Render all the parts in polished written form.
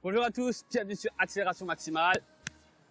Bonjour à tous, bienvenue sur Accélération Maximale.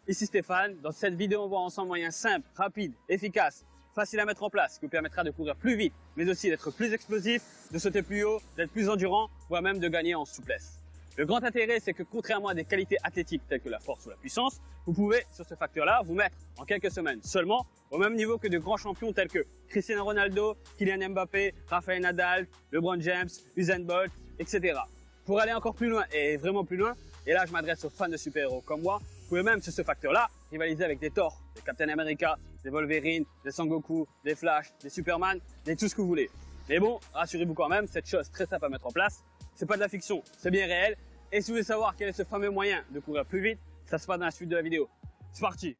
Ici Stéphane. Dans cette vidéo, on voit ensemble un moyen simple, rapide, efficace, facile à mettre en place, qui vous permettra de courir plus vite, mais aussi d'être plus explosif, de sauter plus haut, d'être plus endurant, voire même de gagner en souplesse. Le grand intérêt, c'est que contrairement à des qualités athlétiques telles que la force ou la puissance, vous pouvez, sur ce facteur-là, vous mettre en quelques semaines seulement au même niveau que de grands champions tels que Cristiano Ronaldo, Kylian Mbappé, Rafael Nadal, LeBron James, Usain Bolt, etc. Pour aller encore plus loin, et vraiment plus loin, et là je m'adresse aux fans de super-héros comme moi, vous pouvez même sur ce facteur-là rivaliser avec des Thor, des Captain America, des Wolverine, des Sangoku, des Flash, des Superman, des tout ce que vous voulez. Mais bon, rassurez-vous quand même, cette chose très simple à mettre en place, c'est pas de la fiction, c'est bien réel. Et si vous voulez savoir quel est ce fameux moyen de courir plus vite, ça se passe dans la suite de la vidéo. C'est parti!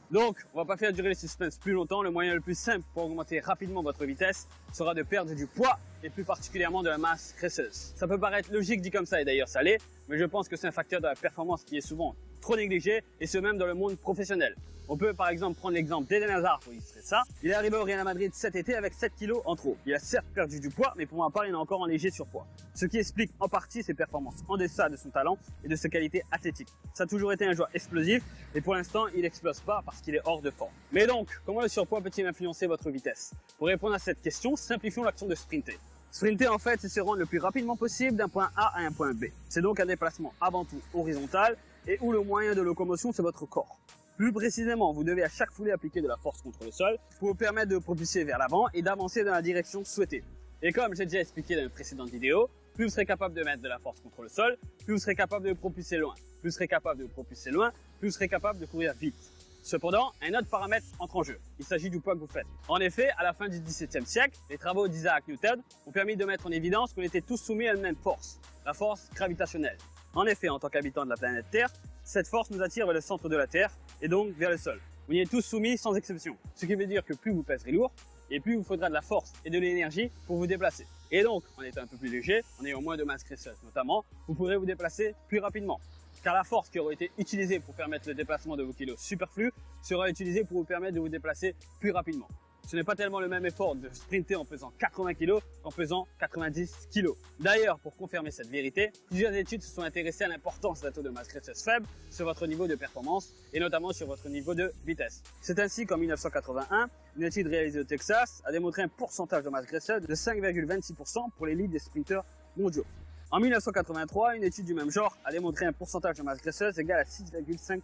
Donc, on va pas faire durer le suspense plus longtemps. Le moyen le plus simple pour augmenter rapidement votre vitesse sera de perdre du poids et plus particulièrement de la masse graisseuse. Ça peut paraître logique dit comme ça et d'ailleurs ça l'est, mais je pense que c'est un facteur de la performance qui est souvent trop négligé et ce même dans le monde professionnel. On peut par exemple prendre l'exemple d'Eden Hazard pour illustrer ça. Il est arrivé au Real Madrid cet été avec 7 kg en trop. Il a certes perdu du poids, mais pour ma part, il est encore en léger surpoids. Ce qui explique en partie ses performances en deçà de son talent et de ses qualités athlétiques. Ça a toujours été un joueur explosif et pour l'instant, il n'explose pas parce qu'il est hors de forme. Mais donc, comment le surpoids peut-il influencer votre vitesse? Pour répondre à cette question, simplifions l'action de sprinter. Sprinter, en fait, c'est se rendre le plus rapidement possible d'un point A à un point B. C'est donc un déplacement avant tout horizontal et où le moyen de locomotion, c'est votre corps. Plus précisément, vous devez à chaque foulée appliquer de la force contre le sol pour vous permettre de propulser vers l'avant et d'avancer dans la direction souhaitée. Et comme j'ai déjà expliqué dans une précédente vidéo, plus vous serez capable de mettre de la force contre le sol, plus vous serez capable de propulser loin. Plus vous serez capable de propulser loin, plus vous serez capable de courir vite. Cependant, un autre paramètre entre en jeu. Il s'agit du poids que vous faites. En effet, à la fin du XVIIe siècle, les travaux d'Isaac Newton ont permis de mettre en évidence qu'on était tous soumis à la même force, la force gravitationnelle. En effet, en tant qu'habitants de la planète Terre, cette force nous attire vers le centre de la Terre et donc vers le sol. Vous y êtes tous soumis sans exception. Ce qui veut dire que plus vous pèserez lourd, et plus il vous faudra de la force et de l'énergie pour vous déplacer. Et donc, en étant un peu plus léger, en ayant moins de masse graisseuse notamment, vous pourrez vous déplacer plus rapidement. Car la force qui aura été utilisée pour permettre le déplacement de vos kilos superflus sera utilisée pour vous permettre de vous déplacer plus rapidement. Ce n'est pas tellement le même effort de sprinter en pesant 80 kg qu'en pesant 90 kg. D'ailleurs, pour confirmer cette vérité, plusieurs études se sont intéressées à l'importance d'un taux de masse graisseuse faible sur votre niveau de performance et notamment sur votre niveau de vitesse. C'est ainsi qu'en 1981, une étude réalisée au Texas a démontré un pourcentage de masse graisseuse de 5,26% pour l'élite des sprinteurs mondiaux. En 1983, une étude du même genre a démontré un pourcentage de masse graisseuse égal à 6,5%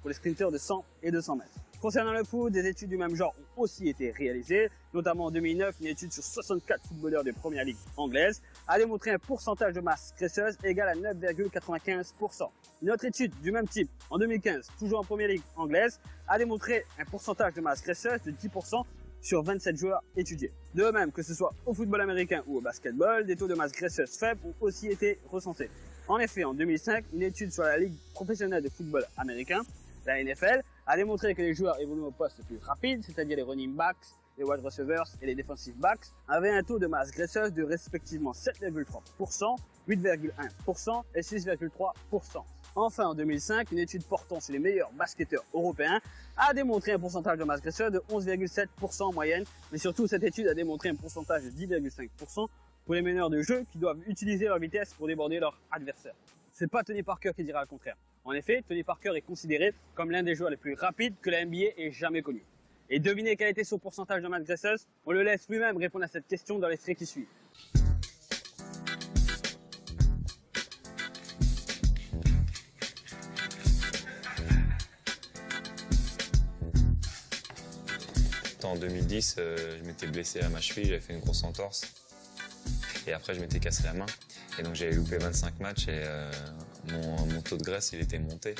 pour les sprinteurs de 100 et 200 mètres. Concernant le foot, des études du même genre ont aussi été réalisées, notamment en 2009, une étude sur 64 footballeurs de première ligue anglaise a démontré un pourcentage de masse graisseuse égal à 9,95%. Une autre étude du même type, en 2015, toujours en première ligue anglaise, a démontré un pourcentage de masse graisseuse de 10% sur 27 joueurs étudiés. De même, que ce soit au football américain ou au basketball, des taux de masse graisseuse faibles ont aussi été recensés. En effet, en 2005, une étude sur la Ligue professionnelle de football américain, la NFL, a démontré que les joueurs évoluant au poste le plus rapide, c'est-à-dire les running backs, les wide receivers et les defensive backs, avaient un taux de masse graisseuse de respectivement 7,3%, 8,1% et 6,3%. Enfin, en 2005, une étude portant sur les meilleurs basketteurs européens a démontré un pourcentage de masse graisseuse de 11,7% en moyenne, mais surtout cette étude a démontré un pourcentage de 10,5% pour les meneurs de jeu qui doivent utiliser leur vitesse pour déborder leur adversaire. C'est pas Tony Parker qui dira le contraire. En effet, Tony Parker est considéré comme l'un des joueurs les plus rapides que la NBA ait jamais connu. Et devinez quel était son pourcentage de masse graisseuse? On le laisse lui-même répondre à cette question dans l'extrait qui suit. En 2010, je m'étais blessé à ma cheville, j'avais fait une grosse entorse. Et après, je m'étais cassé la main. Et donc, j'avais loupé 25 matchs et mon taux de graisse, il était monté.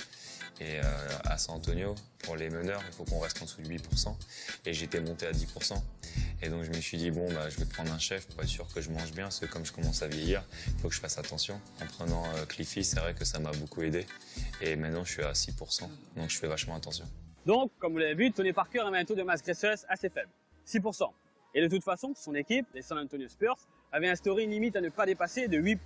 Et à San Antonio, pour les meneurs, il faut qu'on reste en dessous de 8%. Et j'étais monté à 10%. Et donc, je me suis dit, bon, bah, je vais prendre un chef pour être sûr que je mange bien. Parce que comme je commence à vieillir, il faut que je fasse attention. En prenant Cliffy, c'est vrai que ça m'a beaucoup aidé. Et maintenant, je suis à 6%. Donc, je fais vachement attention. Donc, comme vous l'avez vu, Tony Parker avait un taux de masse graisseuse assez faible, 6%. Et de toute façon, son équipe, les San Antonio Spurs, avait instauré une limite à ne pas dépasser de 8%.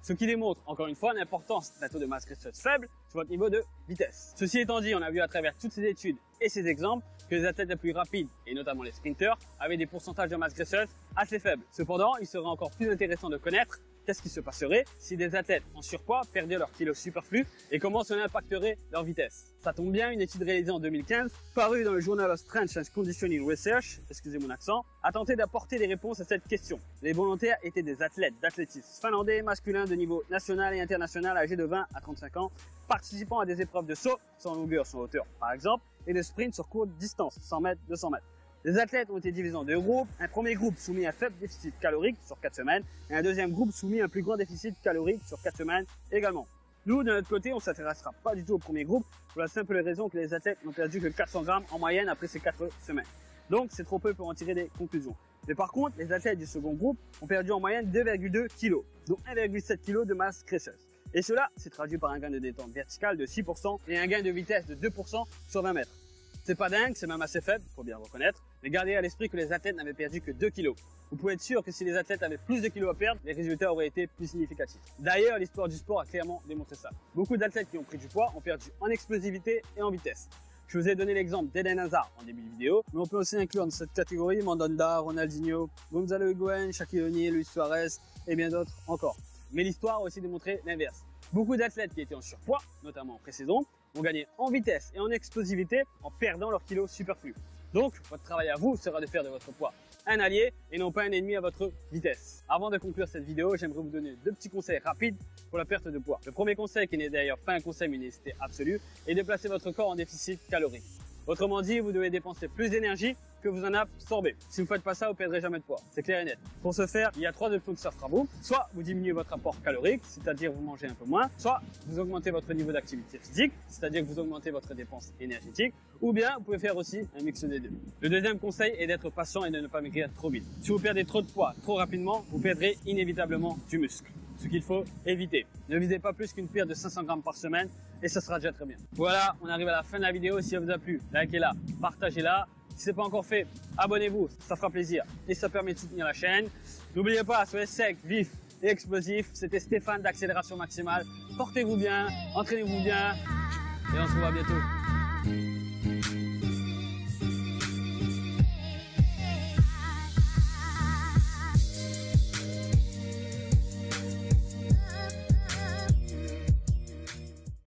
Ce qui démontre, encore une fois, l'importance d'un taux de masse graisseuse faible sur votre niveau de vitesse. Ceci étant dit, on a vu à travers toutes ces études et ces exemples que les athlètes les plus rapides, et notamment les sprinters, avaient des pourcentages de masse graisseuse assez faibles. Cependant, il serait encore plus intéressant de connaître qu'est-ce qui se passerait si des athlètes en surpoids perdaient leurs kilos superflus et comment cela impacterait leur vitesse. Ça tombe bien, une étude réalisée en 2015, parue dans le Journal of Strength and Conditioning Research, excusez mon accent, a tenté d'apporter des réponses à cette question. Les volontaires étaient des athlètes d'athlétisme finlandais masculins de niveau national et international âgés de 20 à 35 ans, participant à des épreuves de saut, sans longueur, sans hauteur par exemple, et de sprint sur courte distance, 100 mètres, 200 mètres. Les athlètes ont été divisés en deux groupes, un premier groupe soumis à un faible déficit calorique sur 4 semaines et un deuxième groupe soumis à un plus grand déficit calorique sur 4 semaines également. Nous, de notre côté, on ne s'intéressera pas du tout au premier groupe pour la simple raison que les athlètes n'ont perdu que 400 grammes en moyenne après ces 4 semaines. Donc, c'est trop peu pour en tirer des conclusions. Mais par contre, les athlètes du second groupe ont perdu en moyenne 2,2 kg, dont 1,7 kg de masse graisseuse. Et cela s'est traduit par un gain de détente verticale de 6% et un gain de vitesse de 2% sur 20 mètres. C'est pas dingue, c'est même assez faible, faut bien le reconnaître, mais gardez à l'esprit que les athlètes n'avaient perdu que 2 kg. Vous pouvez être sûr que si les athlètes avaient plus de kilos à perdre, les résultats auraient été plus significatifs. D'ailleurs, l'histoire du sport a clairement démontré ça. Beaucoup d'athlètes qui ont pris du poids ont perdu en explosivité et en vitesse. Je vous ai donné l'exemple d'Eden Hazard en début de vidéo, mais on peut aussi inclure dans cette catégorie Mandanda, Ronaldinho, Gonzalo Higuaín, Shaquille O'Neal, Luis Suarez et bien d'autres encore. Mais l'histoire a aussi démontré l'inverse. Beaucoup d'athlètes qui étaient en surpoids, notamment en pré-saison, ont gagné en vitesse et en explosivité en perdant leurs kilos superflus. Donc, votre travail à vous sera de faire de votre poids un allié et non pas un ennemi à votre vitesse. Avant de conclure cette vidéo, j'aimerais vous donner 2 petits conseils rapides pour la perte de poids. Le premier conseil, qui n'est d'ailleurs pas un conseil mais une nécessité absolue, est de placer votre corps en déficit calorique. Autrement dit, vous devez dépenser plus d'énergie que vous en absorbez. Si vous ne faites pas ça, vous ne perdrez jamais de poids. C'est clair et net. Pour ce faire, il y a 3 options qui s'offrent à vous. Soit vous diminuez votre apport calorique, c'est-à-dire vous mangez un peu moins. Soit vous augmentez votre niveau d'activité physique, c'est-à-dire que vous augmentez votre dépense énergétique. Ou bien vous pouvez faire aussi un mix des deux. Le deuxième conseil est d'être patient et de ne pas maigrir trop vite. Si vous perdez trop de poids trop rapidement, vous perdrez inévitablement du muscle. Ce qu'il faut éviter. Ne visez pas plus qu'une perte de 500 grammes par semaine et ça sera déjà très bien. Voilà, on arrive à la fin de la vidéo. Si elle vous a plu, likez-la, partagez-la. Si ce n'est pas encore fait, abonnez-vous, ça fera plaisir et ça permet de soutenir la chaîne. N'oubliez pas, soyez sec, vif et explosif. C'était Stéphane d'Accélération Maximale. Portez-vous bien, entraînez-vous bien et on se revoit bientôt.